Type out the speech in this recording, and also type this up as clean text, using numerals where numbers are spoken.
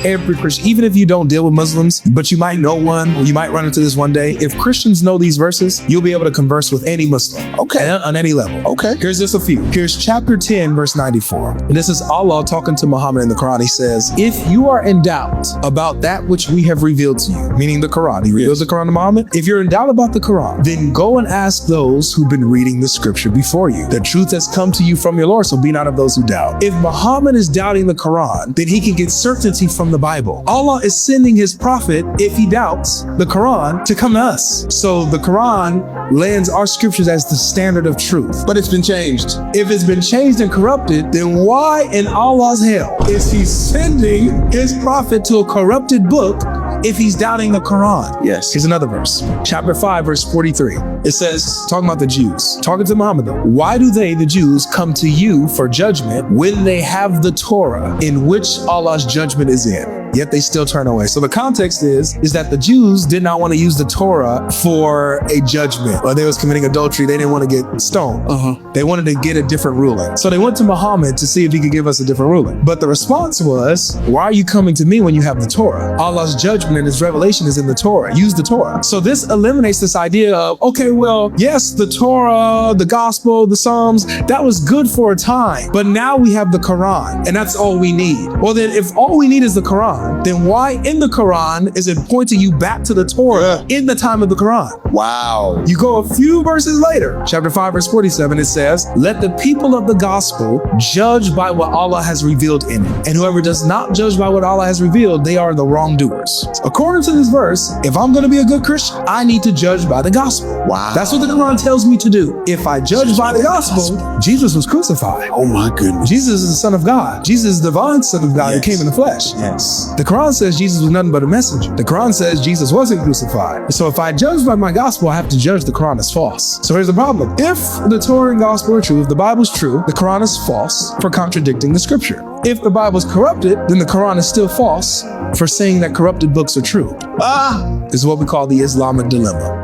Every Christian, even if you don't deal with Muslims, but you might know one, or you might run into this one day. If Christians know these verses, you'll be able to converse with any Muslim. Okay. On any level. Okay. Here's just a few. Here's chapter 10, verse 94. And this is Allah talking to Muhammad in the Quran. He says, if you are in doubt about that which we have revealed to you, meaning the Quran, he reveals the Quran to Muhammad. If you're in doubt about the Quran, then go and ask those who've been reading the scripture before you. The truth has come to you from your Lord, so be not of those who doubt. If Muhammad is doubting the Quran, then he can get certainty from the Bible. Allah is sending his prophet, if he doubts the Quran, to come to us. So the Quran lands our scriptures as the standard of truth. But it's been changed. If it's been changed and corrupted, then why in Allah's hell is he sending his prophet to a corrupted book if he's doubting the Quran? Yes. Here's another verse. Chapter 5, verse 43. It says, talking about the Jews, talking to Muhammad though, why do they, the Jews, come to you for judgment when they have the Torah in which Allah's judgment is in? Yet they still turn away. So the context is that the Jews did not want to use the Torah for a judgment, or they was committing adultery. They didn't want to get stoned. They wanted to get a different ruling. So they went to Muhammad to see if he could give us a different ruling. But the response was, why are you coming to me when you have the Torah? Allah's judgment and his revelation is in the Torah. Use the Torah. So this eliminates this idea of, okay, well, yes, the Torah, the gospel, the Psalms, that was good for a time, but now we have the Quran and that's all we need. Well, then if all we need is the Quran, then why in the Quran is it pointing you back to the Torah in the time of the Quran? Wow. You go a few verses later, chapter 5, verse 47, it says, let the people of the gospel judge by what Allah has revealed in it. And whoever does not judge by what Allah has revealed, they are the wrongdoers. According to this verse, if I'm going to be a good Christian, I need to judge by the gospel. Wow. That's what the Quran tells me to do. If I judge by the gospel, Jesus was crucified. Oh my goodness. Jesus is the Son of God. Jesus is the divine Son of God who came in the flesh. Yes. The Quran says Jesus was nothing but a messenger. The Quran says Jesus wasn't crucified. So if I judge by my gospel, I have to judge the Quran as false. So here's the problem. If the Torah and gospel are true, if the Bible's true, the Quran is false for contradicting the scripture. If the Bible's corrupted, then the Quran is still false for saying that corrupted books are true. This is what we call the Islamic dilemma.